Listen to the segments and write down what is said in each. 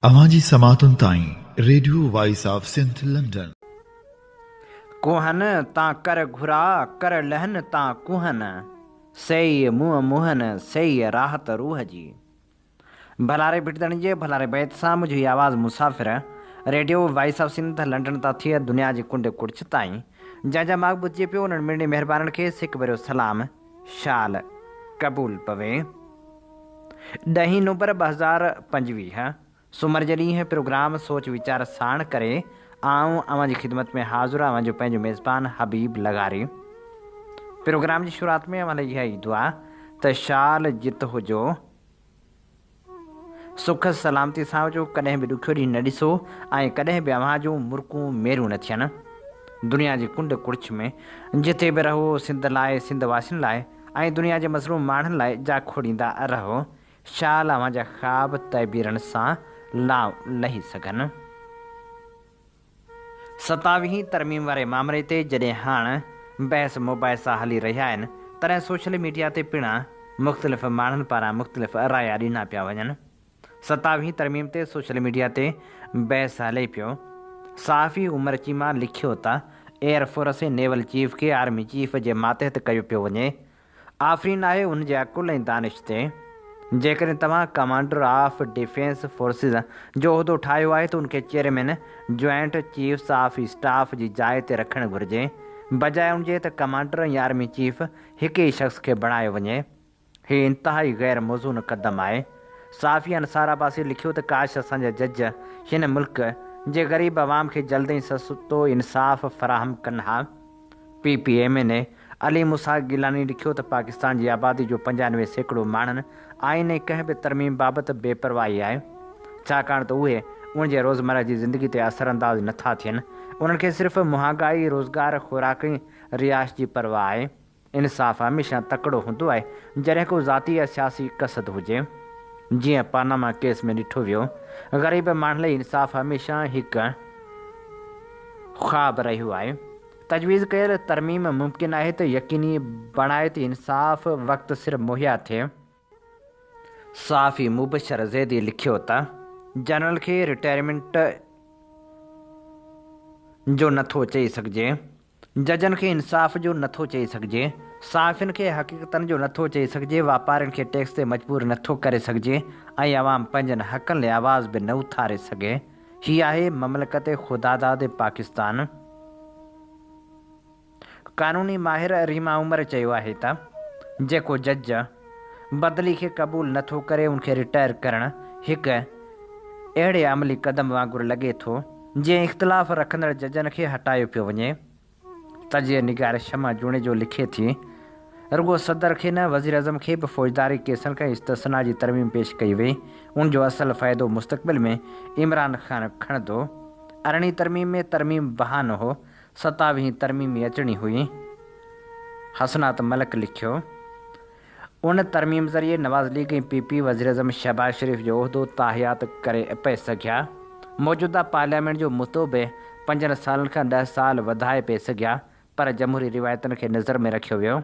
अवांजी समातुन ताईं radio voice of Sindh London. कुहन ता कर घुरा कर लहन ता कुहन, सही मुँह मुहन सही राहत रूह जी। भलारे बिटदण जे भलारे बैत सां मुझी आवाज़ मुसाफ़िर radio voice of Sindh London ता थिए दुनिया जी कुंड कुड़च ताईं जंहिंजा माग ॿुधिजे पियो उन्हनि मिड़नी महिरबाननि खे सिक भरियो सलाम शाल क़बूल पवे। 10 नवंबर 2025 सूमर जे ॾींहुं प्रोग्राम सोच वीचार साण करे आऊं अवां जी ख़िदमत में हाज़िर आहियां जो पंहिंजो मेज़बान हबीब लगारी। प्रोग्राम जी शुरूआत में अवां लाइ इहा ई दुआ त शाल जित हुजो, सुख सलामती सां हुजो, कॾहिं बि ॾुखियो ॾींहुं न ॾिसो ऐं कॾहिं बि अव्हां जूं मुर्कूं मेरूं न थियनि। दुनिया जी कुंड कुड़च में जिथे बि रहो सिंध लाइ, सिंध वासियुनि लाइ ऐं दुनिया जे मज़लूम माण्हुनि लाइ जा खोड़ींदा रहो। शाल अव्हां जा ख़्वाब तइबीरनि सां लाव लही सघनि। 27वीं तरमीम वारे मामले ते जॾहिं हाणे बहस मुबाहिसा हली रहिया आहिनि, तॾहिं सोशल मीडिया ते पिणु मुख़्तलिफ़ माण्हुनि पारां मुख़्तलिफ़ राया ॾिना पिया वञनि। 27वीं तरमीम ते सोशल मीडिया ते बहस हले पियो। साफ़ी उमर चीमा लिखियो त एयरफोर्स ऐं नेवल चीफ खे आर्मी चीफ जे मातहत कयो पियो वञे। आफ़रीन आहे उन जे अकुल ऐं दानिश ते। जेकॾहिं तव्हां कमांडर ऑफ डिफेंस फोर्सिस जो उहिदो ठाहियो आहे त उनखे chairman joint chiefs of staff जी जाइ ते रखणु घुरिजे, बजाए उनजे त कमांडर ऐं आर्मी चीफ हिक ई शख़्स खे बणायो वञे। हीउ इंतिहाई गैर मौज़ून क़दम आहे। साफ़ी अंसार अब्बासी लिखियो त काश असांजा जज हिन मुल्क जे ग़रीब अवाम खे जल्द ऐं सस्तो इंसाफ़ फ़राहम कनि हा। PPM ने अली मुसा गिलानी लिखियो त पाकिस्तान जी आबादी जो 95% माण्हुनि आइन ऐं कंहिं बि तरमीम बाबति बेपरवाही आहे, छाकाणि त उहे उनजे रोज़मर्रा जी ज़िंदगी ते असरअंदाज़ नथा थियनि। उन्हनि खे सिर्फ़ु मुहांगाई, रोज़गार, खुराक ऐं रिहाइश जी परवाह आहे। इंसाफ़ हमेशह तकिड़ो हूंदो आहे जॾहिं को ज़ाती या सियासी कसद हुजे। जीअं पानामा केस में ॾिठो वियो, ग़रीब माण्हुनि लाइ इंसाफ़ हमेशह हिकु ख़्वाबु रहियो आहे। तजवीज़ कयल तरमीम मुमकिन आहे त यकीनी बणाए त इंसाफ़ वक़्तु सिर मुहैया थिए। साफ़ी मुबशर ज़ैदी लिखियो त जनरल खे रिटायरमेंट जो नथो चई सघिजे, जजनि खे इंसाफ़ जो नथो चई सघिजे, साफ़ियुनि खे हक़ीक़तनि जो नथो चई सघिजे, वापारियुनि खे टैक्स ते मजबूर नथो करे सघिजे ऐं अवाम पंहिंजनि हक़नि लाइ आवाज़ बि न उथारे सघे। हीअ आहे ममलकत ख़ुदादाद पाकिस्तान। क़ानूनी माहिर रीमा उमर चयो आहे त जेको जज बदिली खे क़बूल नथो करे उनखे रिटायर करणु हिकु अहिड़े अमली क़दम वांगुरु लॻे थो जीअं इख़्तिलाफ़ रखंदड़ जजनि खे हटायो पियो वञे। तजिए निगार शमा जूणे जो लिखे थी, रुगो सदर खे न वज़ीर अज़म खे बि फ़ौजदारी केसनि खां इस्तिस्ना जी तरमीम पेश कई वई। उनजो असुलु फ़ाइदो मुस्तक़बिल में इमरान ख़ान खणंदो। 18वीं तरमीम में तरमीम बहानो हो, 27वीं तरमीम अचणी हुई। हसनात मलक लिखियो, उन तरमीम ज़रिए नवाज़ लीग ऐं PP वज़ीर अज़म शहबाज शरीफ़ जो उहिदो ताहियात करे पे सघिया। मौजूदा पार्लियामेंट जो मुतो बि 5 सालनि खां 10 साल वधाए पे सघिया, पर जमहूरी रिवायतनि खे नज़र में रखियो वियो।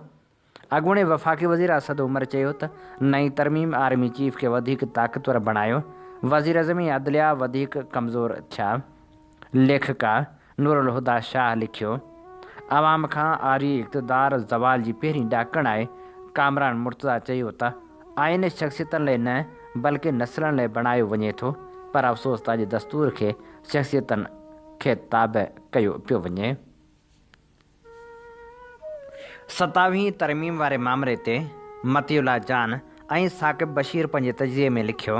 अॻूणे वफ़ाक़ी वज़ीर असद उमर चयो त नई तरमीम आर्मी चीफ खे वधीक ताक़तवर बणायो, वज़ीर अज़म ऐं अदलिया वधीक कमज़ोर थिया। लेखका नूरुल हुदा शाह लिखियो, अवाम खां आरी इक़्तिदार ज़वाल जी पहिरीं ॾाकण आहे। कामरान मुर्तज़ा चयो त आइन शख़्सियतनि लाइ न बल्कि नस्लनि लाइ बणायो वञे थो, पर अफ़सोस त अॼु दस्तूर खे शख़्सियतनि खे ताबे कयो पियो वञे। 27वीं तरमीम वारे मामले ते मतियुल्लाह जान ऐं साक़िब बशीर पंहिंजे तजिए में लिखियो,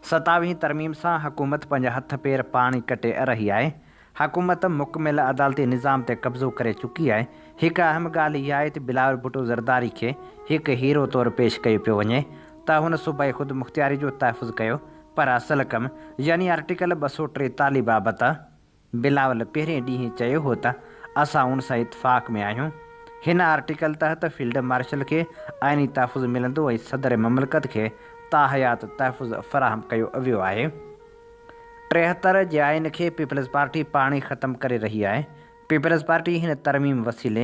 27वीं तरमीम सां हुकूमत पंहिंजा हथ पेर पाण ई कटे रही आहे। हुकूमत मुकमिल अदालती निज़ाम ते कब्ज़ो करे चुकी आहे। हिकु अहम ॻाल्हि इहा आहे त बिलावल भुट्टो ज़रदारी खे हिकु हीरो तौरु पेश कयो पियो वञे त हुन सूबाई ख़ुदि मुख़्तियारी जो तहफ़ुज़ कयो, पर असुलु कमु यानी आर्टिकल 243 बाबति बिलावल पहिरें ॾींहुं चयो हो त असां उन सां इतफ़ाक़ में आहियूं। हिन आर्टिकल तहत फील्ड मार्शल खे आइनी तहफ़ुज़ मिलंदो ऐं सदर ममलकत खे ताहयात तहफ़ुज़ फ़राहम कयो वियो आहे। 73 जे आइन खे पीपल्स पार्टी पाण ई ख़तमु करे रही आहे। पीपल्स पार्टी हिन तरमीम वसीले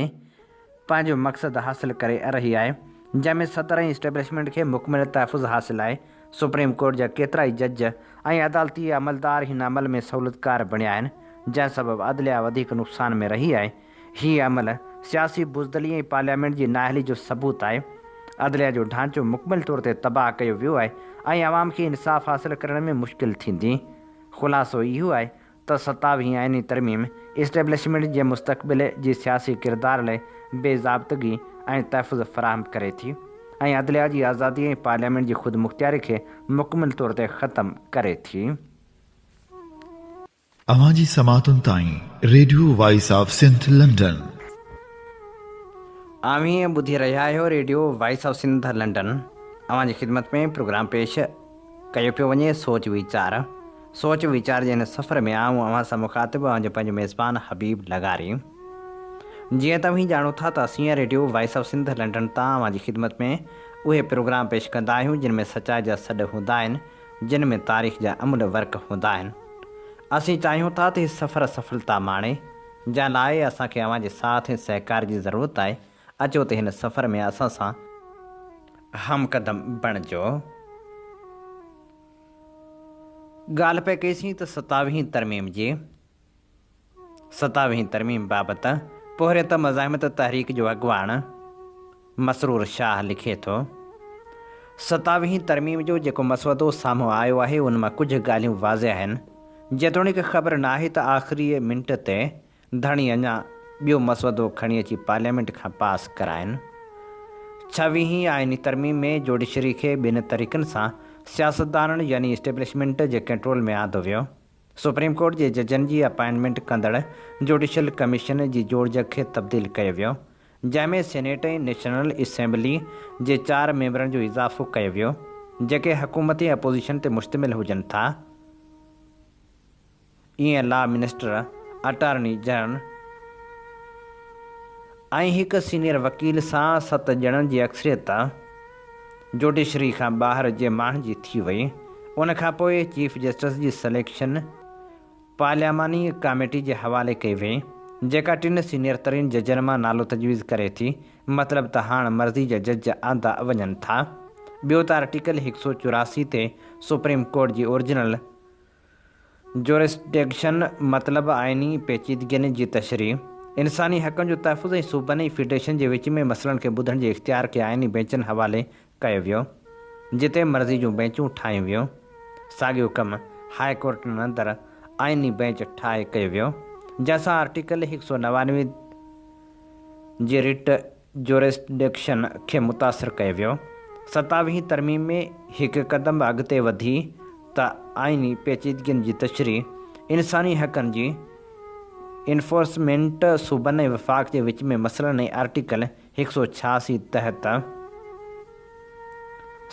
पंहिंजो मक़सदु हासिलु करे रही आहे, जंहिंमें सदर ऐं इस्टेब्लिशमेंट खे मुकमिल तहफ़ुज़ हासिलु आहे, सुप्रीम कोर्ट जा केतिरा ई जज ऐं अदालती अमलदार हिन अमल में सहूलियतकार बणिया आहिनि, जंहिं सबबु अदलिया वधीक नुक़सान में रही आहे। हीअ अमल सियासी बुज़दली ऐं पार्लियामेंट जी नाअहली जो सबूत आहे। अदलिया जो ढांचो मुकमिल तौर ते तबाह कयो वियो आहे ऐं आवाम खे इंसाफ़ हासिल करण में मुश्किल थींदी। ख़ुलासो इहो आहे त 27वीं आइनी तरमीम इस्टेब्लिशमेंट जे मुस्तक़बिल जी सियासी किरदार लाइ बेज़ाब्तगी ऐं तहफ़ुज़ फ़राहम करे थी ऐं अदलिया जी आज़ादी ऐं पार्लियामेंट जी ख़ुदमुख़्तियारी खे मुकमिल तौर ते ख़तमु करे थी। अवां जी समातुनि ताईं radio voice of Sindh London. आमीं ॿुधी रहिया आहियो radio voice of Sindh London. अवां जी ख़िदमत में प्रोग्राम पेश कयो पियो वञे सोच वीचार जे हिन सफ़र में आऊं अवां सां मुखातिबु ऐं पंहिंजो मेज़बान हबीब लगारी। जीअं तव्हीं ॼाणो था त असीं radio voice of Sindh London तां अवां जी ख़िदमत में उहे प्रोग्राम पेश कंदा आहियूं जिन में सचाई जा सॾ हूंदा आहिनि, जिन में तारीख़ जा अमुल वर्क हूंदा आहिनि। असीं चाहियूं था त हीउ सफ़र सफलता माणे, जंहिं लाइ असांखे अवां जे साथ ऐं सहकार जी ज़रूरत आहे। अचो त हिन सफ़र में असां सां हमक़दम बणिजो। ॻाल्हि पिया कईसीं त 27वीं तरमीम बाबति पोहरियत मज़ाहिमत तहरीक जो अॻुवाण मसरूर शाह लिखे थो। 27वीं तरमीम जो जेको मसवदो साम्हूं आयो आहे उन मां कुझु ॻाल्हियूं वाज़िह आहिनि, जेतोणीकि ख़बर न आहे त आख़िरी मिंट ते धणी अञा ॿियो मसवदो खणी अची पार्लियामेंट खां पास कराइनि। 26वीं आइनी तरमीम में जुडिशरी खे ॿिनि तरीक़नि सां सियासतदाननि यानी इस्टेब्लिशमेंट जे कंट्रोल में आंदो वियो। सुप्रीम कोर्ट जे जजनि जी अपॉइंटमेंट कंदड़ जुडिशल कमीशन जी जोड़ज खे तब्दील कयो वियो, जंहिंमें सेनेट ऐं नेशनल असेंबली जे 4 मेंबरनि जो इज़ाफ़ो कयो वियो, जेके हुकूमती अपोज़िशन ते मुश्तमिल हुजनि था। ईअं लॉ मिनिस्टर, अटॉर्नी जनरल ऐं हिकु सीनियर वकील सां 7 ॼणनि जी अक्सरियत जुडिशरी खां ॿाहिरि जे माण्हुनि जी थी वई। उनखां पोइ chief justice G selection parliamentary committee जे हवाले कई वई, जेका 3 सीनियर तरीन जजनि मां नालो तजवीज़ करे थी। मतिलबु त हाणे मर्ज़ी जा जज आंदा वञनि था। ॿियो त आर्टिकल 184 ते सुप्रीम कोर्ट जी ओरिजिनल जोरिस्डिक्शन मतिलबु आइनी पेचीदगियुनि जी तशरीह, इंसानी हक़नि जो तहफ़ुज़ ऐं सूबनि ऐं फेडरेशन जे विच में मसइलनि खे ॿुधण जे इख़्तियार खे आइनी बेंचनि हवाले कयो वियो, जिते मर्ज़ी जूं बेंचूं ठाहियूं वियूं। साॻियो कमु हाई कोर्टनि अंदरि आइनी बेंच ठाहे कयो वियो, जंहिंसां आर्टिकल 199 जे रिट जोरिस्डिक्शन खे मुतासिर कयो वियो। 27वीं तरमीम में हिकु क़दम अॻिते वधी त आइनी पेचीदगियुनि जी तशरीह, इंसानी हक़नि जी इन्फोर्समेंट, सूबनि ऐं वफ़ाक़ जे विच में मसइलनि ऐं आर्टिकल 186 तहत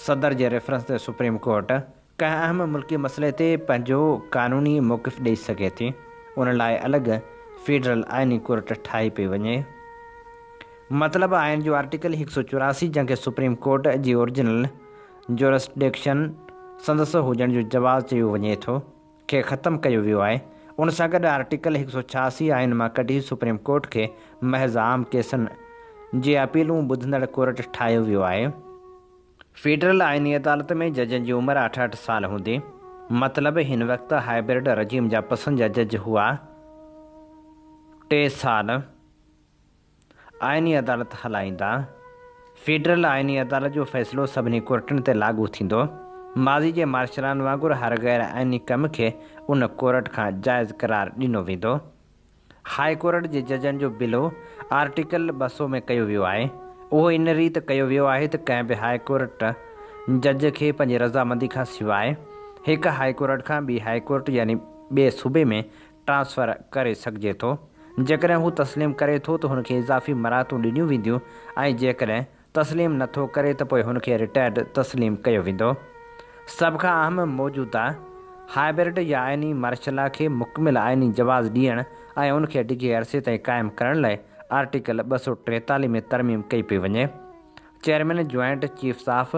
सदर जे रेफरेंस ते सुप्रीम कोर्ट कंहिं अहम मुल्की मसइले ते पंहिंजो क़ानूनी मौक़िफ़ ॾेई सघे थी। उन लाइ अलॻि फेडरल आइनी कोर्ट ठाही पई वञे। मतिलबु आइन जो आर्टिकल 184 जंहिंखे सुप्रीम कोर्ट जी ओरिजिनल जोरिस्डिक्शन संदसि हुजण जो जवाज़ चयो वञे थो, खे ख़तमु कयो वियो आहे। उन सां गॾु आर्टिकल 186 आइन मां कढी सुप्रीम कोर्ट खे महज़ आम केसनि जी अपीलूं ॿुधंदड़ कोर्ट ठाहियो वियो आहे। फेडरल आइनी अदालत में जजनि जी उमिरि 68 साल हूंदी। मतिलबु हिन वक़्तु हाइब्रिड रजीम जा पसंदि जा जज हुआ। 3 साल आइनी अदालत हलाईंदा। फेडरल आइनी अदालत जो फ़ैसिलो सभिनी कोर्टनि ते लागू थींदो। माज़ी जे मार्शलान वांगुरु हर गैर आइनी कम खे उन कोर्ट खां जाइज़ करार ॾिनो वेंदो। हाई कोर्ट जे जजनि जो बिलो आर्टिकल 200 में कयो वियो आहे। उहो इन रीति कयो वियो आहे त कंहिं बि हाई कोर्ट जज खे पंहिंजी रज़ामंदी खां सवाइ हिकु हाई कोर्ट खां ॿी हाई कोर्ट यानी ॿिए सूबे में ट्रांसफ़र करे सघिजे थो। जेकॾहिं हू तस्लीम करे थो त हुनखे इज़ाफ़ी मराहतूं ॾिनियूं वेंदियूं ऐं जेकॾहिं तस्लीम नथो करे त पोइ हुनखे रिटायर्ड तस्लीम कयो वेंदो। सभ खां अहम मौजूदा हाइब्रिड या आइनी मार्शला खे मुकमिल आइनी जवाज़ ॾियण ऐं उनखे डिघे अरसे ताईं क़ाइमु करण लाइ आर्टिकल 243 में तरमीम कई पई वञे। Chairman joint chiefs of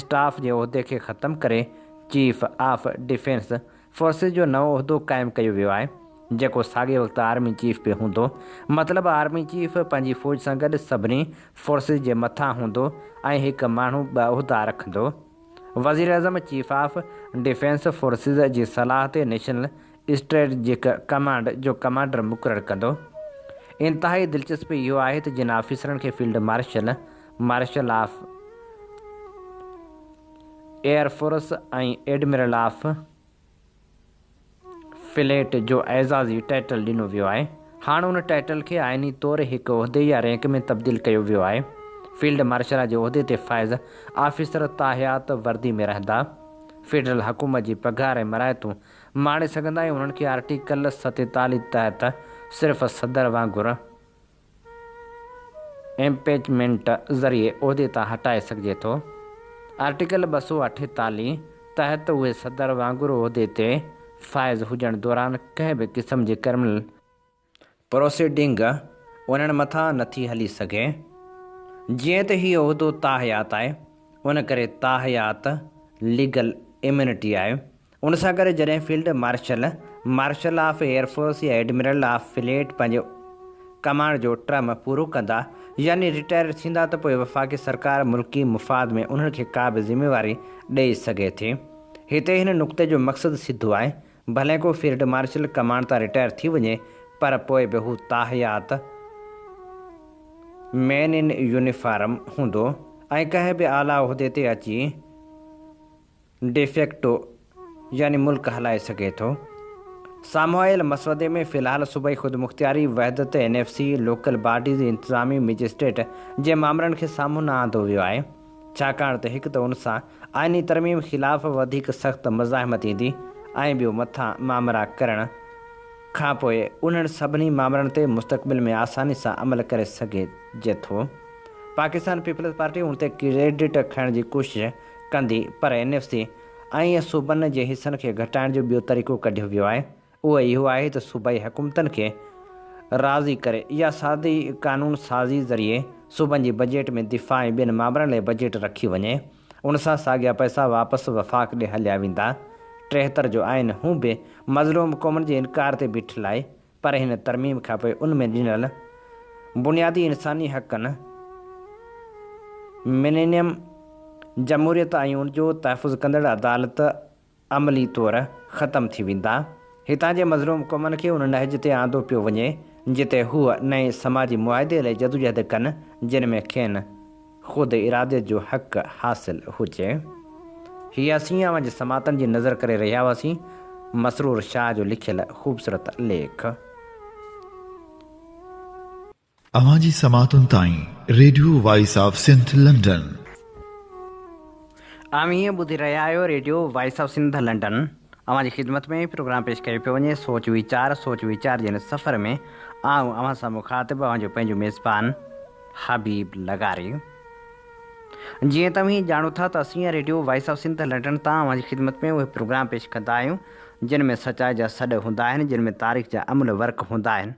staff जे उहिदे खे ख़तमु करे चीफ ऑफ डिफेंस फोर्सिस जो नओं उहिदो क़ाइमु कयो वियो आहे, जेको साॻे वक़्तु आर्मी चीफ बि हूंदो। मतिलबु आर्मी चीफ पंहिंजी फ़ौज सां गॾु सभिनी फोर्सिस जे मथां हूंदो ऐं हिकु माण्हू 2 उहिदा रखंदो। वज़ीर अज़म चीफ ऑफ डिफेंस फोर्सिस जी सलाह ते नेशनल स्ट्रेटजिक कमांड जो कमांडर मुक़ररु कंदो। इंतहाई दिलचस्प इहो आहे त जिन ऑफिसरनि खे फील्ड मार्शल ऑफ एयरफोर्स ऐं एडमिरल ऑफ फ्लीट जो एज़ाज़ी टाइटल ॾिनो वियो आहे, हाणे उन टाइटल खे आइनी तौरु हिकु उहिदे या रैंक में तब्दील कयो वियो आहे। फील्ड मार्शल जे उहिदे ते फ़ाइज़ ऑफिसर ताहयात वर्दी में रहंदा। फेडरल हुकूमत जी पघार ऐं मरायतूं माणे सघंदा ऐं उन्हनि खे आर्टिकल 47 तहत सिर्फ़ु सदर वांगुरु इम्पीचमेंट ज़रिए उहिदे तां हटाए सघिजे थो। आर्टिकल 248 तहत उहे सदर वांगुरु उहिदे ते फ़ाइज़ हुजण दौरान कंहिं बि क़िस्म जी क्रिमिनल प्रोसीडिंग उन्हनि मथां नथी हली सघे। जीअं त हीउ उहिदो ताहयात आहे, उन करे ताहयात लीगल इम्यूनिटी आहे। उन सां गॾु जॾहिं फील्ड मार्शल ऑफ एयरफोर्स या एडमिरल ऑफ फ्लीट पंहिंजो कमांड जो टर्म पूरो कंदा यानी रिटायर थींदा त पोइ वफ़ाक़ी सरकार मुल्की मुफ़ाद में उन्हनि खे का बि ज़िम्मेवारी ॾेई सघे थी। हिते हिन नुक़्ते जो मक़सदु सिधो आहे, भले को फील्ड मार्शल कमांड तां रिटायर थी वञे पर पोइ बि हू ताहयात मैन इन यूनिफॉर्म हूंदो ऐं कंहिं बि आला उहिदे ते अची डिफेक्टो यानी मुल्क हलाए सघे थो। साम्हूं आयल मसवदे में फ़िलहाल सूबाई ख़ुदि मुख़्तियारी वहदत NFC लोकल बॉडीज़ इंतज़ामी मजिस्ट्रेट जे मामलनि खे साम्हूं न आंदो वियो आहे, छाकाणि त हिकु त उन सां आइनी तरमीम ख़िलाफ़ वधीक सख़्तु मज़ाहमत ईंदी ऐं ॿियो मथां मामला करण खां पोइ उन्हनि सभिनी मामलनि ते मुस्तक़बिल में आसानी सां अमल करे सघिजे थो। पाकिस्तान पीपल्स पार्टी उन ते क्रेडिट खणण जी कोशिशि कंदी, पर NFC ऐं सूबनि जे हिसनि खे घटाइण जो ॿियो तरीक़ो कढियो वियो आहे। उहो इहो आहे त सूबाई हुकूमतनि खे राज़ी करे या सादी कानून साज़ी ज़रिए सूबनि जी बजट में दिफ़ा ऐं ॿियनि मामलनि लाइ बजट रखी वञे। उन सां साॻिया पैसा वापसि वफ़ाक़ ॾे हलिया वेंदा। 73 जो आइन हू बि मज़लूम क़ौमुनि जे इनकार ते बीठल आहे, पर हिन तरमीम खां पोइ उन में ॾिनल बुनियादी इंसानी हक़नि मिलेनियम जमहूरियत ऐं उनजो तहफ़ुज़ कंदड़ अदालत अमली तौरु ख़तमु थी वेंदा। हितां जे मज़लूम क़ौमुनि खे उन नहज ते आंदो पियो वञे जिते हूअ नए समाजी मुआदे लाइ जदोजहद कनि जिन में खेनि ख़ुदि इरादे जो हक़ हासिलु हुजे। हीअ असीं अवां जे समातनि जी नज़र करे रहिया हुआसीं। मसरूर शाह जो लिखियल ख़ूबसूरत लेख। अवां जी समातुनि ताईं radio voice of Sindh London. हीअं ॿुधी रहिया आहियो radio voice of Sindh London. अवां जी ख़िदमत में प्रोग्राम पेश कयो पियो वञे सोच वीचार जे हिन सफ़र में आऊं अवां सां मुखातिब अवां जो पंहिंजो मेज़बान हबीब लगारी। जीअं तव्हीं ॼाणो था त असीं radio voice of Sindh London तां अवां जी ख़िदमत में उहे प्रोग्राम पेश कंदा आहियूं जिन में सचाई जा सॾ हूंदा आहिनि, जिन में तारीख़ जा अमल वर्क हूंदा आहिनि।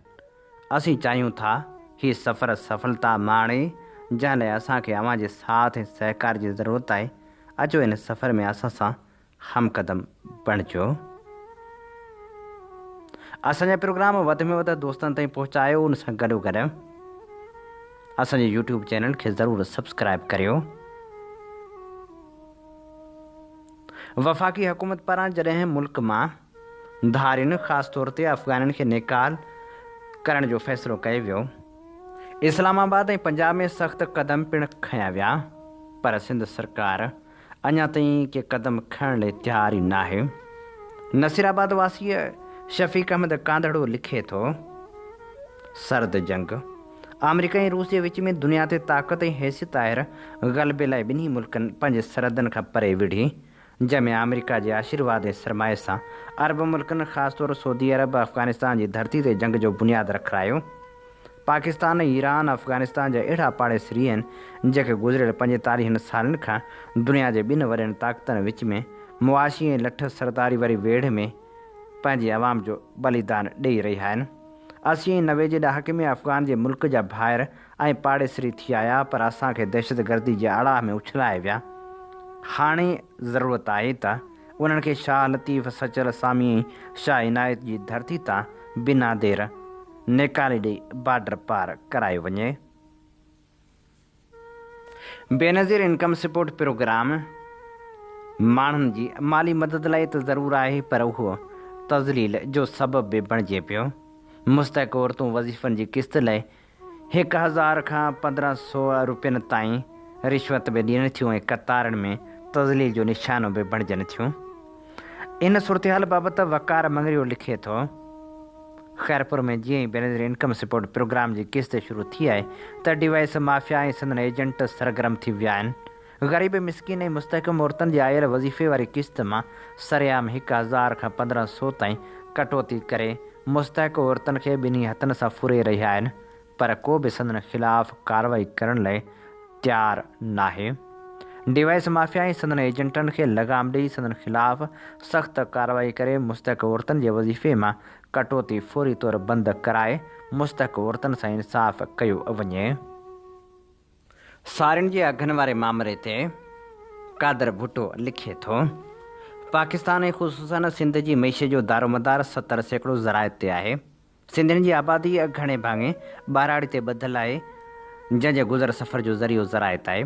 असीं चाहियूं था हीउ सफ़र सफलता माणे, जंहिं लाइ असांखे अवां जे साथ ऐं सहकार जी ज़रूरत आहे। अचो इन सफ़र में असां सां हमक़दम बणिजो। असांजा प्रोग्राम वधि में वधि दोस्तनि ताईं पहुचायो। उन सां गॾोगॾु असांजे यूट्यूब चैनल खे ज़रूरु सब्सक्राइब करियो। वफ़ाक़ी हुकूमत पारां जॾहिं मुल्क मां धारियुनि ख़ासि तौर ते अफ़गाननि खे निकाल करण जो फ़ैसिलो कयो वियो, इस्लामाबाद ऐं पंजाब में सख़्तु क़दम पिणु खंया विया, पर सिंध सरकार अञा ताईं के क़दम खणण लाइ तयार ई न आहे। नसीराबाद वासीअ शफ़ीक़ अहमद कांदड़ो लिखे थो, सर्द जंग अमेरिका ऐं रूस जे विच में दुनिया ते ताक़त ऐं हैसियत आहे ग़लबे लाइ ॿिन्ही मुल्कनि पंहिंजे सरहदनि खां परे विढ़ी, जंहिंमें अमेरिका जे आशीर्वाद ऐं सरमाए सां अरब मुल्कनि ख़ासि तौरु सऊदी अरब अफ़गानिस्तान जी धरती ते जंग जो बुनियादु रखायो। पाकिस्तान, ईरान, अफ़गानिस्तान जा अहिड़ा पाड़ेसरी आहिनि जेके गुज़िरियल 45 सालनि खां दुनिया जे ॿिनि वॾनि ताक़तनि विच में मुआशी ऐं लठ सरदारी वारी वेढ़ में पंहिंजे अवाम जो बलिदान ॾेई रहिया आहिनि। 80 ऐं 90 जे ॾहाके में अफ़गान जे मुल्क जा भाइर ऐं पाड़ेसरी थी आया, पर असांखे दहशतगर्दी जे आड़ाह में उछलाए विया। हाणे ज़रूरत आहे त उन्हनि खे शाह लतीफ़ सचल सामी शाह इनायत जी धरती तां बिना देर निकाले ॾेई बॉर्डर पार करायो वञे। बेनज़ीर इनकम सपोर्ट प्रोग्राम माण्हुनि जी माली मदद लाइ त ज़रूरु आहे, पर उहो तज़लील जो सबबु बि बणिजे पियो। मुस्तहिक औरतूं वज़ीफ़नि जी क़िस्त लाइ 1000 खां 1500 रुपयनि ताईं रिश्वत बि ॾियनि थियूं ऐं क़तारुनि में तज़लील जो निशानो बि बणिजनि थियूं। इन सूरतहाल बाबति वकार मंगरियो लिखे थो, ख़ैरपुर में जीअं ई बेनज़ीर इनकम सपोर्ट प्रोग्राम जी क़िस्त शुरू थी आहे त डिवाइस माफ़िया ऐं संदन एजेंट सरगर्म थी विया आहिनि। ग़रीब मिसकिन ऐं मुस्तहकम औरतुनि जे आयल वज़ीफ़े वारी क़िस्त मां सरेआम 1000 खां 1500 ताईं कटौती करे मुस्तहिक औरतुनि खे ॿिन्ही हथनि सां फुरे रहिया आहिनि, पर को बि संदन ख़िलाफ़ कार्रवाई करण लाइ तयारु नाहे। डिवाइस माफ़िया ऐं संदन एजेंटनि खे लगाम ॾेई संदन ख़िलाफ़ सख़्त कार्रवाई करे मुस्तहिक औरतुनि जे वज़ीफ़े मां कटौती फौरी तौरु बंदि कराए मुस्तहिक औरतुनि सां इंसाफ़ कयो वञे। साड़ियुनि जे अघनि वारे मामले ते कादर भुट्टो लिखे थो, पाकिस्तान ऐं ख़ुसूसन सिंध जी मईशत जो दारोमदार 70% ज़राइत ते आहे। सिंधियुनि जी आबादी घणे भाङे ॿाराड़ी ते ॿधलु आहे, जंहिंजे गुज़र सफ़र जो ज़रियो ज़राइत आहे।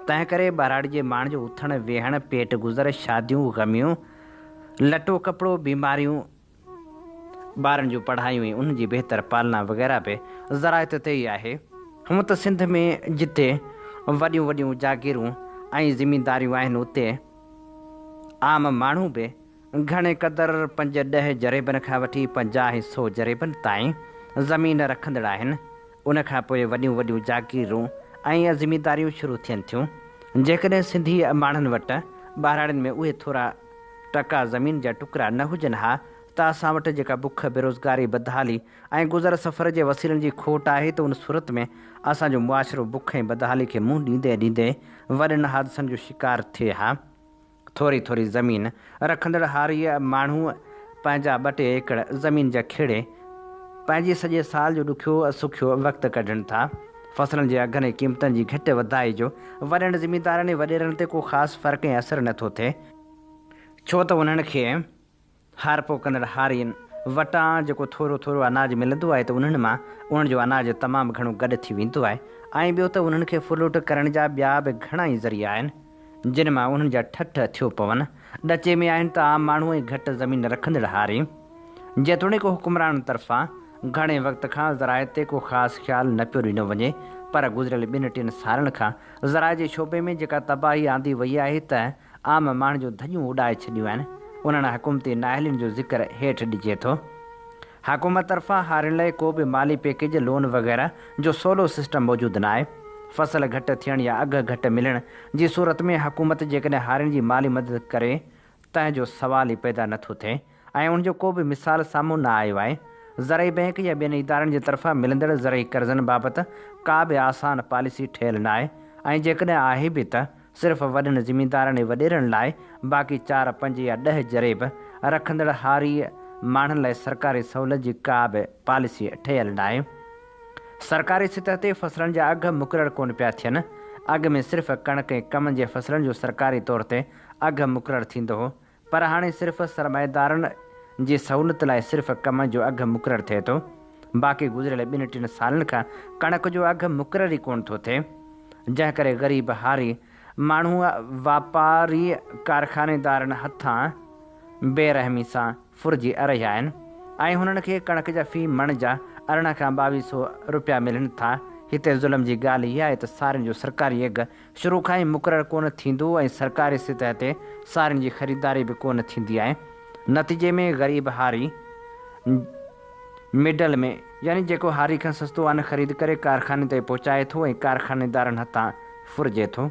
तंहिं करे ॿाराड़ी जे माण्हू जो उथणु वेहणु, पेट गुज़र, शादियूं, ग़मियूं, लटो कपिड़ो, बीमारियूं, ॿारनि जूं पढ़ायूं ऐं उन्हनि जी बहितर पालना वग़ैरह बि ज़राइत ते ई आहे। हूअं त सिंध में जिते वॾियूं वॾियूं जागीरूं ऐं ज़िमीदारियूं आहिनि, उते आम माण्हू बि घणे क़दुरु 5-10 जरेबनि खां वठी 50-100 जरेबनि ताईं ज़मीन रखंदड़ आहिनि। उनखां पोइ वॾियूं वॾियूं जागीरूं ऐं ज़िमीदारियूं शुरू थियनि थियूं। जेकॾहिं सिंधी माण्हुनि वटि ॿाराड़ियुनि में उहे थोरा टका ज़मीन जा टुकड़ा न हुजनि हा त असां वटि जेका बुख, बेरोज़गारी, बदहाली ऐं गुज़र सफ़र जे वसीलनि जी खोट आहे, त उन सूरत में असांजो मुआशिरो बुख ऐं बदहाली खे मुंहुं ॾींदे ॾींदे वॾनि हादसनि जो शिकार थिए हा। थोरी थोरी ज़मीन रखंदड़ हारीअ माण्हू पंहिंजा 2-2 एकड़ ज़मीन जा खेड़े पंहिंजे सॼे साल जो ॾुखियो सुखियो वक़्तु कढनि था। फ़सलनि जे अघनि ऐं क़ीमतनि जी घटि वधाई जो वॾनि ज़मीदारनि ऐं वॾेरनि ते को ख़ासि फ़र्क़ु ऐं असरु नथो थिए, छो त उन्हनि खे हार पोकंदड़ हारियुनि वटां जेको थोरो थोरो अनाज मिलंदो आहे, त उन्हनि मां उन्हनि जो अनाज तमामु घणो गॾु थी वेंदो आहे। ऐं ॿियो त उन्हनि खे फुलूट करण जा ॿिया बि घणा ई ज़रिया आहिनि, जिन मां उन्हनि जा ठठ थियो पवनि। ॾचे में आहिनि त आम माण्हू ऐं घटि ज़मीन रखंदड़ हारी, जेतोणीकि हुकुमरान तरफ़ां घणे वक़्त खां ज़राइत ते को ख़ासि ख़्यालु न पियो ॾिनो वञे, पर गुज़िरियल 2-3 सालनि खां ज़राइत जे शोबे में जेका तबाही आंदी वई आहे, त आम माण्हू जो धॼियूं उॾाए छॾियूं आहिनि। उन्हनि हुकूमती नाहिलियुनि जो ज़िक्र हेठि ॾिजे थो। हुकूमत तरफ़ां हारियुनि लाइ को बि माली पैकेज, लोन वग़ैरह जो सवलो सिस्टम मौजूदु न आहे। फ़सल घटि थियण या अघु घटि मिलण जी सूरत में हुकूमत जेकॾहिं हारियुनि जी माली मदद करे, तंहिंजो सवाल ई पैदा नथो थिए ऐं उनजो को बि मिसाल साम्हूं न आयो आहे। ज़रई बैंक या ॿियनि इदारनि जे तरफ़ां मिलंदड़ ज़रई कर्ज़नि बाबति का बि आसान पॉलिसी ठहियलु न आहे, ऐं जेकॾहिं आहे बि त सिर्फ़ु वॾनि ज़मीदारनि ऐं वॾेरनि लाइ। बाक़ी 4, 5 या 10 जरेब रखंदड़ हारी माण्हुनि लाइ सरकारी सहूलियत जी का बि पॉलिसी ठहियलु न आहे। सरकारी सतह ते फ़सलनि जा अघ मुक़ररु कोन पिया थियनि। अॻु में सिर्फ़ु कणक ऐं कमनि जे फ़सलनि जो सरकारी तौर ते अघु मुक़ररु थींदो हो, पर हाणे सिर्फ़ु सरमाएदारनि जी सहूलियत लाइ सिर्फ़ु कम जो अघु मुक़ररु थिए थो। बाक़ी गुज़िरियल 2-3 सालनि खां कणक जो अघु मुक़ररु ई कोन थो थिए, जंहिं करे ग़रीब हारी माण्हू वापारी कारखानेदारनि हथां बेरहमी सां फुरिजी रहिया आहिनि ऐं हुननि खे कणक जा फ़ी मण जा 18 खां 2200 रुपया मिलनि था। हिते ज़ुल्म जी ॻाल्हि इहा आहे त साड़ियुनि जो सरकारी अघु शुरू खां ई मुक़ररु कोन थींदो ऐं सरकारी सतह ते साड़ियुनि जी ख़रीदारी बि कोन थींदी आहे। नतीजे में ग़रीब हारी मिडल में, यानी जेको हारी खां सस्तो अन्न ख़रीद करे कारखाने ताईं पहुचाए थो ऐं कारखानेदारनि हथां फुरिजे थो।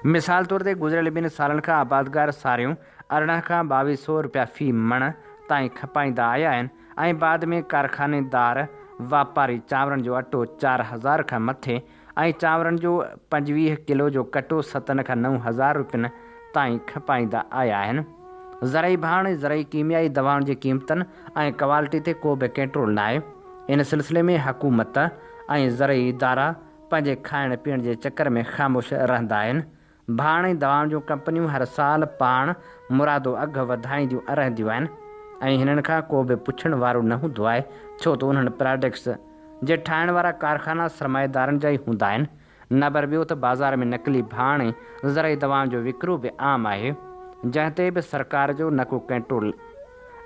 मिसाल तौर ते गुज़िरियल 2 सालनि खां आबादगार साड़ियूं 18 खां 2200 रुपया फ़ी मण ताईं खपाईंदा आया आहिनि ऐं बाद में कारखानेदार वापारी चांवरनि जो अटो 4000 खां मथे ऐं चांवरनि जो 25 किलो जो कटो 7 खां 9000 रुपयनि ताईं खपाईंदा आया आहिनि। ज़रई भाण, ज़रई कीमियाई दवाउनि जी क़ीमतनि ऐं क्वालिटी ते को बि कंट्रोल न आहे। इन सिलसिले में हुकूमत ऐं ज़रई इदारा पंहिंजे खाइण पीअण जे चकर में ख़ामोश रहंदा आहिनि। भाण ऐं दवाउनि जूं कंपनियूं हर साल पाण मुरादो अघु वधाईंदियूं रहंदियूं आहिनि ऐं हिननि खां को बि पुछण वारो न हूंदो आहे, छो त उन्हनि प्रोडक्ट्स जे ठाहिण वारा कारखाना सरमाएदारनि जा ई हूंदा आहिनि। नंबर ॿियो त बाज़ार में नकली भाण ऐं ज़रई दवाउनि जो विकिरो बि आम आहे। जंहिं ते बि सरकार जो न को कंट्रोल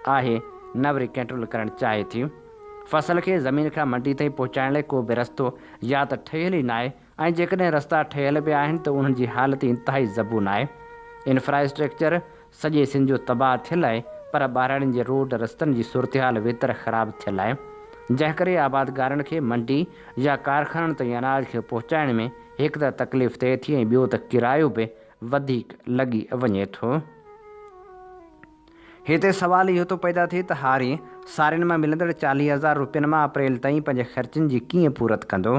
आहे न वरी कंट्रोल करणु चाहे थी। फसल खे ज़मीन खां मंडी ताईं पहुचाइण लाइ को बि रस्तो या त ठहियल ई न आहे, ऐं जेकॾहिं रस्ता ठहियल बि आहिनि त उन्हनि जी हालति इंतिहाई ज़बून आहे। इंफ्रास्ट्रक्चर सॼे सिंध जो तबाह थियल आहे, पर ॿाहिराणियुनि जे रोड रस्तनि जी सूरतहाल वेतर ख़राबु थियल आहे, जंहिं करे आबादगारनि खे मंडी या कारखाननि ताईं अनाज खे पहुचाइण में हिकु त तकलीफ़ थिए थी ऐं ॿियो त किरायो बि वधीक लॻी वञे थो। हिते सुवाल इहो थो पैदा थिए त हारी सारियुनि मां मिलंदड़ 40,000 रुपयनि मां अप्रैल ताईं पंहिंजे ख़र्चनि जी कीअं पूरत कंदो।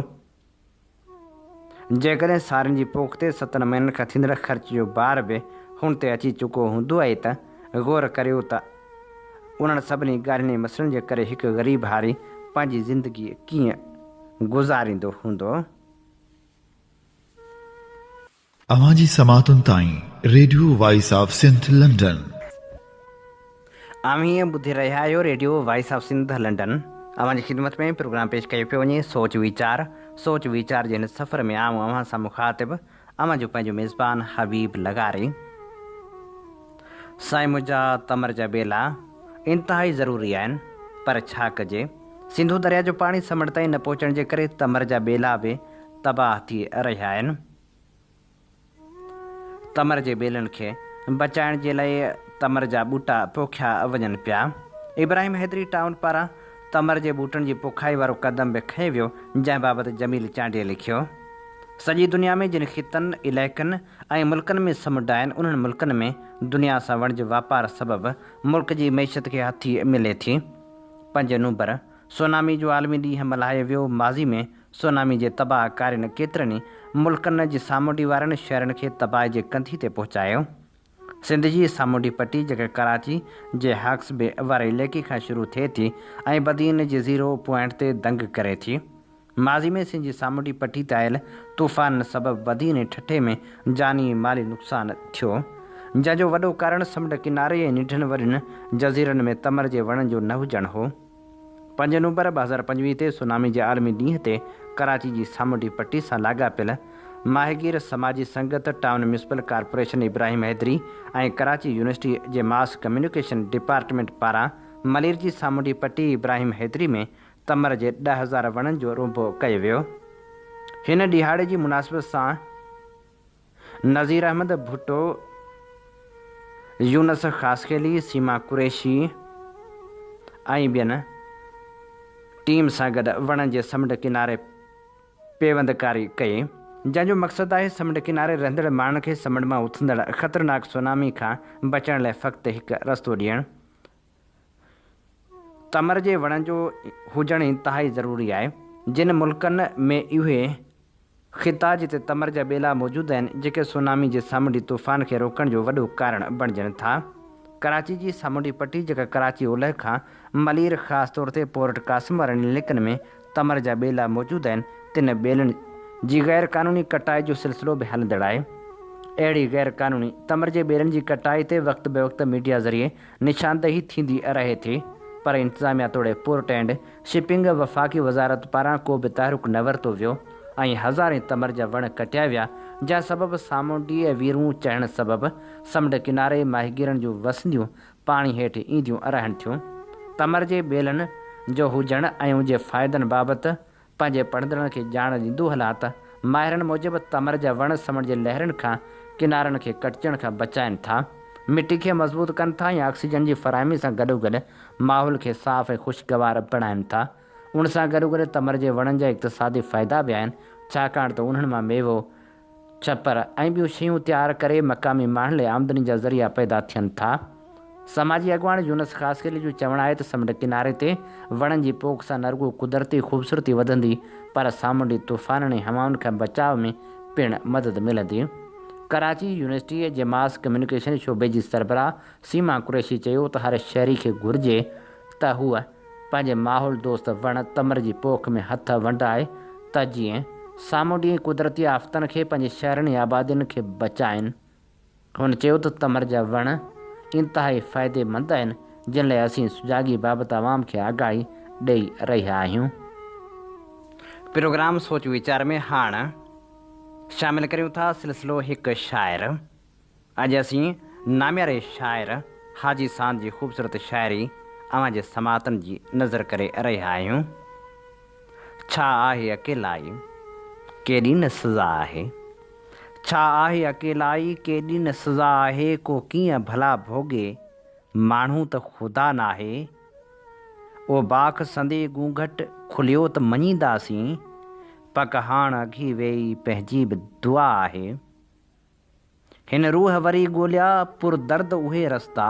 जेकॾहिं सारियुनि जी पोख ते 7 महीननि खां थींदड़ ख़र्च जो भार बि हुन ते अची चुको हूंदो आहे त गौर करियो त उन्हनि सभिनी ॻाल्हियुनि मसइलनि जे करे हिकु ग़रीब हारी पंहिंजी ज़िंदगी कीअं गुज़ारींदो हूंदो। अवांजी समातुनि ताईं radio voice of Sindh London. हीअं ॿुधी रहिया आहियो radio voice of Sindh London. अव्हांजी ख़िदमत में प्रोग्राम पेश कयो पियो वञे सोच वीचार जे हिन सफ़र में आऊं अव्हां सां मुखातिब अव्हां जो पंहिंजो मेज़बान हबीब लगारी। साईं मुंहिंजा तमर जा बेला इंतिहाई ज़रूरी आहिनि, पर छा कजे, सिंधू दरिया जो पाणी समुंड ताईं न पहुचण जे करे तमर जा बेला बि तबाह थी रहिया आहिनि। तमर जे बेलनि खे बचाइण जे लाइ तमर जा ॿूटा पोखिया वञनि पिया। इब्राहिम हैदरी टाउन पारां तमर जे ॿूटनि जी पोखाई वारो क़दम बि खंयो वियो, जंहिं बाबति जमील चांडिया लिखियो। सॼी दुनिया में जिन ख़ितनि इलाइक़नि ऐं मुल्कनि में समुंड आहिनि, उन्हनि मुल्कनि में दुनिया सां वणिज वापार सबबि मुल्क जी मैशत खे हथी मिले थी। 5 नवंबर सुनामी जो आलमी ॾींहुं मल्हायो वियो। माज़ी में सुनामी जे तबाह कारियुनि केतिरनि ई मुल्कनि जी सामुंडी वारनि शहरनि खे तबाही जे कंधी ते पहुचायो। सिंध जी सामुंडी पट्टी जेका कराची जे हाक्सबे वारे इलाइक़े खां शुरू थिए थी ऐं बदीन जे 0 पॉइंट ते दंग करे थी। माज़ी में सिंध जी सामुंडी पट्टी ते आयल तूफ़ान सबबि बदीन ठठे में जानी माली नुक़सानु थियो, जंहिंजो वॾो कारण समुंड किनारे ऐं निढनि वॾियुनि जज़ीरनि में तमर जे वणनि जो न हुजणु हो। 5 नवंबर 2025 ते सुनामी जे आलमी ॾींहं ते कराची जी सामुंडी पट्टी सां लाॻापियल माहिगीर समाजी संगत, town municipal corporation Ibrahim Haidari ऐं कराची यूनिवर्सिटी जे मास कम्युनिकेशन डिपार्टमेंट पारां मलीर जी सामुंडी पट्टी इब्राहिम हैदरी में तमर जे 10,000 वणनि जो रोंबो कयो वियो। हिन ॾिहाड़े जी मुनासिबत सां नज़ीर अहमद भुट्टो, यूनस ख़ासखेली, सीमा कुरैशी ऐं ॿियनि टीम सां गॾु वणनि जे समुंड किनारे पेवंदकारी कई, जंहिंजो मक़सदु आहे समुंड किनारे रहंदड़ माण्हुनि खे समुंड मां उथंदड़ ख़तरनाक सुनामी खां बचण लाइ फ़क़्ति हिकु रस्तो ॾियणु। तमर जे वणनि जो हुजणु इंतिहाई ज़रूरी आहे। जिन मुल्कनि में इहे ख़िता जिते तमर जा ॿेला मौजूदु आहिनि, जेके सुनामी जे सामुंडी तूफ़ान खे रोकण जो वॾो कारण बणिजनि था। कराची जी सामुंडी पट्टी जेका कराची ओलह खां मलीर ख़ासि तौर ते पोर्ट कासिम वारनि इलाइक़नि में तमर जा ॿेला मौजूदु आहिनि, तिन ॿेलनि जी गैर क़ानूनी कटाई जो सिलसिलो बि हलंदड़ आहे। अहिड़ी गैर क़ानूनी तमर जे ॿेलनि जी कटाई ते वक़्त बे वक़्त मीडिया ज़रिए निशानदेही थींदी रहे थी, पर इंतिज़ामिया तोड़े पोर्ट एंड शिपिंग वफ़ाक़ी वज़ारत पारां को बि तहरुक न वरितो वियो ऐं हज़ारे तमर जा वण कटिया विया, जंहिं सबबि सामुंडी ऐं वीरूं चढ़ण सबबि समुंड किनारे माहिगीरनि जूं वसंदियूं पाणी हेठि ईंदियूं रहनि थियूं। तमर जे ॿेलनि जो हुजणु ऐं उन जे फ़ाइदनि बाबति पंहिंजे पढ़ंदड़नि खे ॼाण ॾींदो हलां त माहिरनि मूजिबि तमर जा वण समुंड जे लहरनि खां किनारनि खे कटजण खां बचाइनि था, मिटी खे मज़बूत कनि था ऐं ऑक्सीजन जी फ़राहमी सां गॾोगॾु माहौल खे साफ़ ऐं ख़ुशगवार बणाइनि था। उन सां गॾोगॾु तमर जे वणनि जा इक़्तिसादी फ़ाइदा बि आहिनि, छाकाणि त उन्हनि मां मेवो, छपर ऐं ॿियूं शयूं तयारु करे मक़ामी माण्हुनि लाइ आमदनी जा ज़रिया पैदा थियनि था। समाजी अॻवान यूनस ख़ासखेली जो चवणु आहे त समुंड किनारे ते वणनि जी पोख सां न रुॻो कुदरती ख़ूबसूरती वधंदी, पर सामुंडी तूफ़ाननि ऐं हवाउनि खां बचाव में पिणु मदद मिलंदी। कराची यूनिवर्सिटी जे मास कम्युनिकेशन शोबे जी सरबराह सीमा कुरैशी चयो त हर शहरी खे घुरिजे त हूअ पंहिंजे माहौल दोस्त वण तमर जी पोख में हथ वंडाए त जीअं सामुंडी कुदरती आफ़तनि खे पंहिंजे शहरनि ऐं आबादियुनि खे बचाइनि। हुन चयो त तमर जा वण इंतिहाई फ़ाइदेमंद आहिनि, जिन लाइ असीं सुजाॻी बाबति आवाम खे आगाही ॾेई रहिया आहियूं। प्रोग्राम सोच वीचार में हाणे शामिल करियूं था सिलसिलो हिकु शाइर। अॼु असीं नाम्यारे शाइर हाजी सांद जी ख़ूबसूरत शाइरी अवां जे समातन जी नज़र करे रहिया आहियूं। छा आहे अकेलाई केॾी न सज़ा आहे, छा आहे अकेलाई केॾी न सज़ा आहे, को कीअं भला भोगे माण्हू त ख़ुदा नाहे। ओ बाख संदे गूंघट खुलियो त मञींदासीं, पक हाण अघी वेई पंहिंजी बि दुआ आहे। हिन रूह वरी ॻोल्हिया पुरदर्द उहे रस्ता,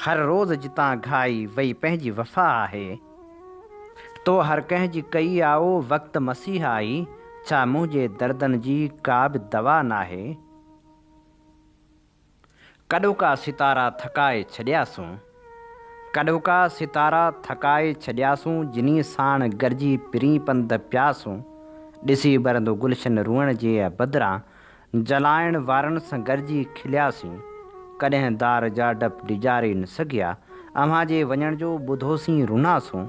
हर रोज़ जितां घाई वई पंहिंजी वफ़ा आहे। तो हर कंहिंजी कई आओ वक़्तु मसीह आई, छा मुंहिंजे दर्दनि जी का बि दवा नाहे। कॾो का सितारा थकाए छॾियासूं, कॾो का सितारा थकाए छॾियासूं, जिनी साण गरजी पिरी पंध पियासूं। ॾिसी बरंदो गुलशन रुअण जे बदिरां जलाइण वारनि सां गरजी खिलियासीं। कॾहिं दार जा डप डिॼारे न सघिया, अव्हां जे वञण जो ॿुधोसीं रुनासूं।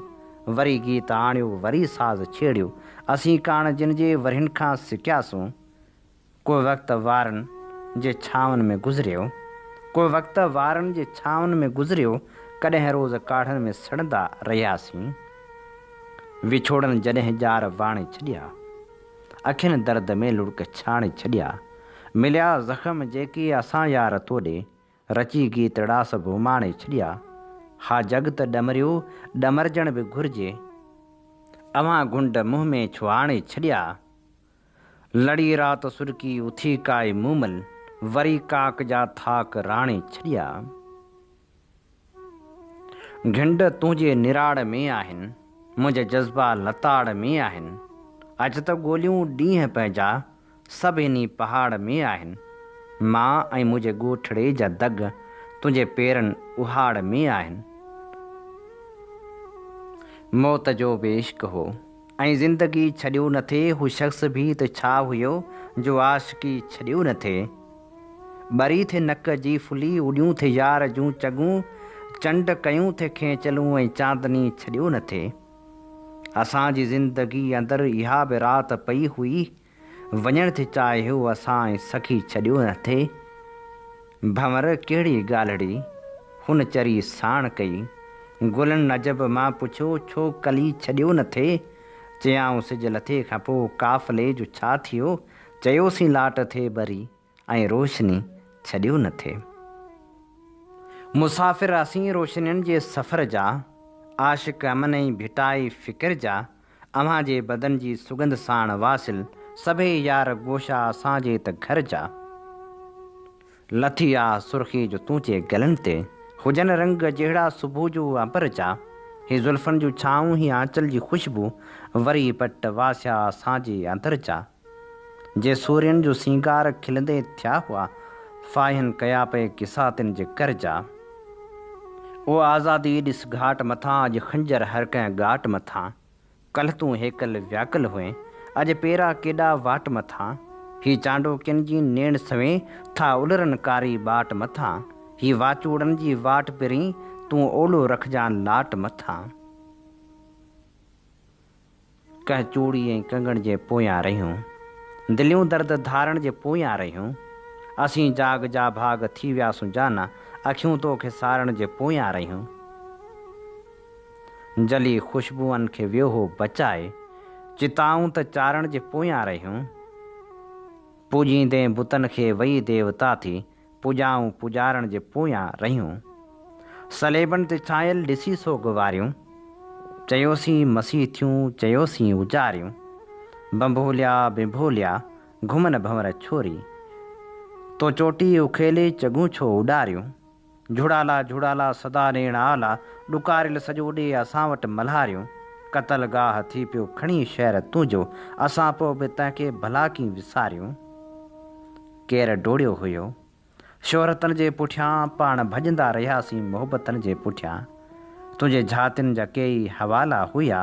वरी गीत आणियो वरी साज़ छेड़ियो, असीं कान जिन जे वरहिनि खां सिकियासूं। को वक़्तु वारनि जे छांवनि में गुज़रियो, को वक़्तु वारनि जे छांवनि में गुज़रियो, कॾहिं रोज़ काढ़नि में सड़ंदा रहियासीं। विछोड़नि जॾहिं ॼार वाणे छॾिया, अखियुनि दर्द में लुड़क छाणे छॾिया। मिलिया ज़ख़्म जेके असां यार तोॾे, रची गीतड़ा सभु उमाणे छॾिया। हा जग त ॾमरियो ॾमरजण बि घुरिजे, अव्हां घुंड मुंहं में छो आणे छॾिया। लड़ी राति सुरकी उथी काए मूमल, वरी काक जा थाक राणे छॾिया। घिंड तुंहिंजे निराड़ में आहिनि, मुंहिंजा जज़्बा लताड़ में आहिनि। अॼु त ॻोल्हियूं ॾींहं पंहिंजा सभिनी पहाड़ में आहिनि। मां ऐं मुंहिंजे ॻोठड़े जा दग तुंहिंजे पेरनि उहाड़ में आहिनि। मौत जो बि इश्क हो ऐं ज़िंदगी छॾियो न थे, हू शख़्स बि त छा हुयो जो आशिकी छॾियो न थे। ॿरी थे नक जी फुली उॾियूं थे यार जूं चॻूं, चंड कयूं थे खेचलूं ऐं चांदनी छॾियो न थे। असांजी ज़िंदगी अंदरि इहा बि राति पई हुई, वञण थे चाहियो असां ऐं सखी छॾियो न थे। भंवर कहिड़ी ॻाल्हिड़ी हुन चरी साण कई, गुलनि नजब मां पुछियो छो कली छॾियो न थे। चयाऊं सिज लथे खां पोइ काफ़िले जो छा थियो, चयोसीं लाट थे ॿरी ऐं रोशनी छॾियो न थे। मुसाफ़िर असीं रोशनियुनि जे सफ़र जा, आशिक़ अमन ऐं भिटाई फ़िकिर जा। अव्हां जे बदन जी सुगंध साण वासिल सभई यार गोशा असांजे त घर जा। लथी आ सुर्खी जो तुंहिंजे गलनि ते, हुजनि रंग जहिड़ा सुबुह जो अंबर जा। ही ज़ुल्फ़नि जूं छाऊं ही आंचल जी ख़ुशबू, वरी पट वासिया असांजे अंदरि जा। जे सूर्यनि जो सींगार खिलंदे थिया हुआ, फाहिन कया पे किसातिन जे कर जा। ओ आज़ादी ॾिस घाट मथां, अॼु खंजर हर कंहिं ॻाट मथां। कल्ह तूं हेकल व्याकुल हुए, अॼु पेरा केॾा वाट मथां। ही चांडोकियुनि जी नेण सवें था उलरनि कारी बाट मथां। ही वाचूड़नि जी वाट पिरी तूं ओलो रखजांइ लाट मथां। कह चूड़ी ऐं कंगण जे पोयां रहियूं, दिलियूं दर्द धारण जे पोयां रहियूं। असीं जाग जा भाग थी वियासूं जाना, अखियूं तोखे सारण जे पोयां रहियूं। जली ख़ुशबूअनि खे वियो हो बचाए, चिताऊं त चारण जे पोयां रहियूं। पूजींदे बुतनि खे वई देवता थी, पूॼाऊं पुॼारण जे पोयां रहियूं। सलेबनि ते छायल ॾिसी सो गुवारियूं, चयोसीं मसीथियूं चयोसीं उजारियूं। बंभोलिया बिंभोलिया घुमन भंवर छोरी, तो चोटी उखेले चॻूं छो उॾारियूं। झुड़ाला झुड़ाला सदा ॾियण आला, ॾुकारियल सॼो ॾे असां वटि मल्हारियूं। कतल गाह थी पियो खणी शहर तुंहिंजो, असां पोइ बि तंहिंखे भला कीअं विसारियूं। केरु डोड़ियो हुयो शोहरतनि जे पुठियां, पाण भॼंदा रहियासीं मोहबतनि जे पुठियां। तुंहिंजे झातियुनि जा कई हवाला हुया,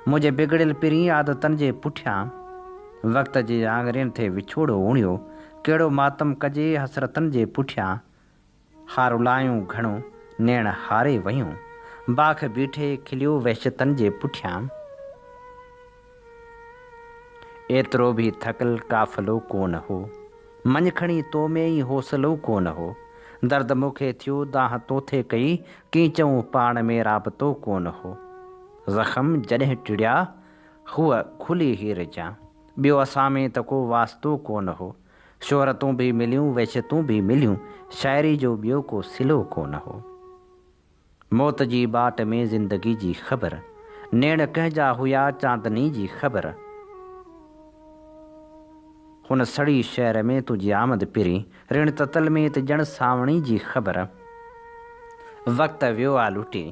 मुंहिंजे बिगड़ियल पिरी आदतनि जे पुठियां। वक़्त जे आङरियुनि ते विछोड़ो उणियो, कहिड़ो मातम कजे हसरतनि जे पुठियां। हारुलायूं घणो नेण हारे वयूं, बाख बीठे खिलियो वहशतनि जे पुठियां। एतिरो बि थकल काफ़िलो कोन हो, मञ खणी तो में ई हौसलो कोन हो। दर्द मूंखे थियो दाह तोथे कई की चऊं पाण में राबतो कोन हो। ज़ख़्म जॾहिं टिड़िया हूअ खुली ही रजा। ॿियो असां में त को वास्तो कोन हो। शोहरतूं बि मिलियूं वैशतूं बि मिलियूं, शाइरी जो ॿियो को सिलो कोन हो। मौत जी बाट में ज़िंदगी जी ख़बर, नेण कंहिंजा हुया चांदनी जी ख़बर। हुन सड़ी शहर में तुंहिंजी आमद पिरी, ऋण ततल में त ॼण सावणी जी ख़बर। वक़्तु वियो आहे लुटी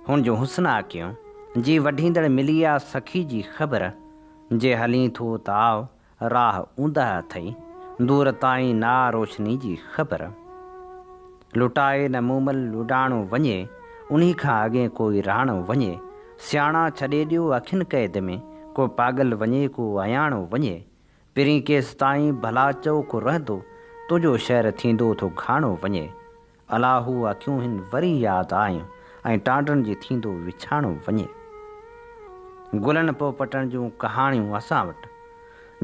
हुन जो हुस्न आकियूं, जी वढींदड़ मिली आहे सखी जी ख़बर। जे हली थो त आओ राह ऊंदा अथई, दूर ताईं ना रोशनी जी ख़बर। लुटाए न मूमल लुॾाणो वञे, उन्ही खां अॻे कोई रहणो वञे। सियाणा छॾे ॾियो अखियुनि क़ैद में, को पागल वञे को अयाणो वञे। पिरीं केसि ताईं भला चओ को रहंदो, तुंहिंजो शहर थींदो थो घाणो वञे। अलाहू अखियूं हिन वरी यादि आयूं, ऐं टांडनि जी थींदो विछाणो वञे। गुलनि पोपटनि जूं कहाणियूं असां वटि,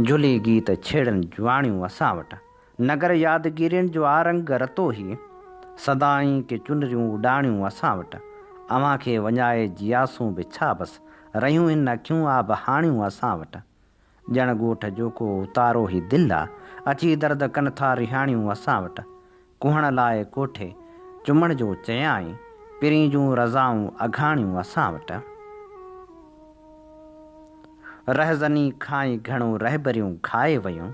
झुली गीत छेड़नि जुआणियूं असां वटि। नगर यादगिरियुनि जो आरंग रतो ही, सदाईं के चुनरियूं उॾाणियूं असां वटि। अव्हां खे वञाए जियासूं बि छा बसि, रहियूं हिन अखियूं आबहाणियूं असां वटि। ॼण ॻोठ जो को उतारो ई दिलि आहे, अची दर्द कनि था रिहाणियूं असां वटि। कुहण लाइ कोठे चुमण जो चयाईं, पिरीं जूं रज़ाऊं अघाणियूं असां वटि। रहज़नी खाई घणो रहबरियूं घाए वयूं,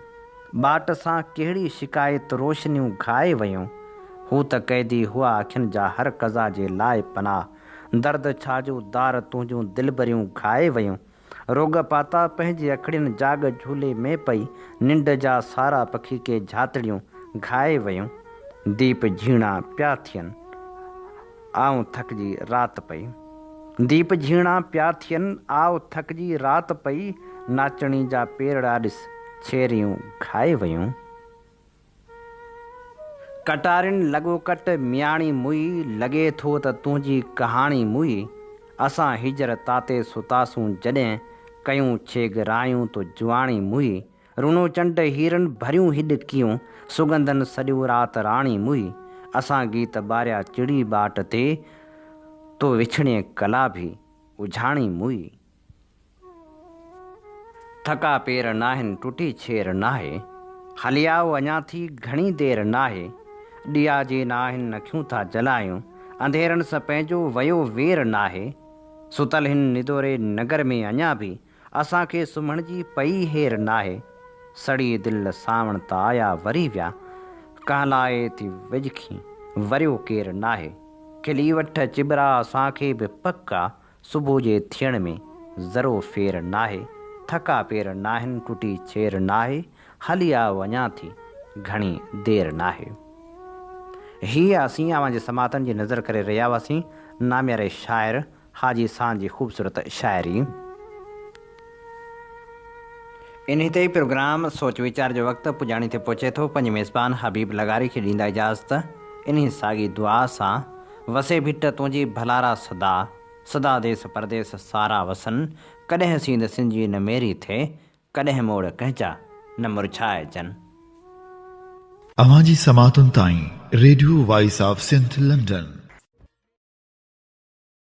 बाट सां कहिड़ी शिकायत रोशनियूं घाए वयूं। हू त क़ैदी हुआ अखियुनि जा हर कज़ा जे लाइ पनाह, दर्द छाजो दार तुंहिंजूं दिलबरियूं घाए वयूं। रोग पाता पंहिंजे अखड़ियुनि जाग झूले में पई, निंड जा सारा पखी के झातड़ियूं घाए वयूं। दीप झीणा पिया थियनि आऊं थकिजी राति पई, दीप झीणा पिया थियनि आओ थकिजी राति पई। नाचणी जा पेरड़ा ॾिस छेरियूं घाए वयूं। कटारियुनि लॻो कट मियाणी मुई, लॻे थो त तुंहिंजी कहाणी मुई। असां हिजर ताते सुतासूं जॾहिं, कयूं छेगरायूं तो जुआणी मुई। रुणो चंड हीरनि भरियूं हिॾकियूं, सुगंधनि सॼो राति राणी मुई। असां गीत ॿारिया चिड़ी बाट ते, तो विछड़े कला बि उझाणी मुई। थका पेर नाहिनि टुटी छेर नाहे, हलियाओ अञा थी घणी देरि नाहे। ॾिया जे नाहिनि अखियूं था जलायूं, अंधेरनि सां पंहिंजो वयो वेर नाहे। सुतल हिन निदोरे नगर में अञा बि, असांखे सुम्हण जी पई हेर नाहे। सड़ी दिलि सावण त आया वरी विया, कहलाए थी विझखी वरियो केरु नाहे। खिली वठ चिबरा असांखे बि पक्का, सुबुह जे थियण में ज़रो फेर नाहे। थका पेर नाहिनि टुटी छेर नाहे, हली आओ अञा थी घणी देरि नाहे। हीअ असीं अव्हां जे समातनि जी नज़र करे रहिया हुआसीं नाम्यारे शाइर हाजी सान जी ख़ूबसूरत शाइरी। इन ते प्रोग्राम सोच वीचार जो वक़्तु पुॼाणी ते पहुचे थो। पंहिंजे मेज़बान हबीब लगारी खे ॾींदा इजाज़त। इन साॻी दुआ सां वसे भिट तुंहिंजी भलारा सदा, सदा देस परदेस सारा वसन। कॾहिं सींद सिंजी न मेरी थे, कॾहिं मोड़ कंहिंजा न मुरझाइजनि। अवां जी समातुनि ताईं radio voice of Sindh London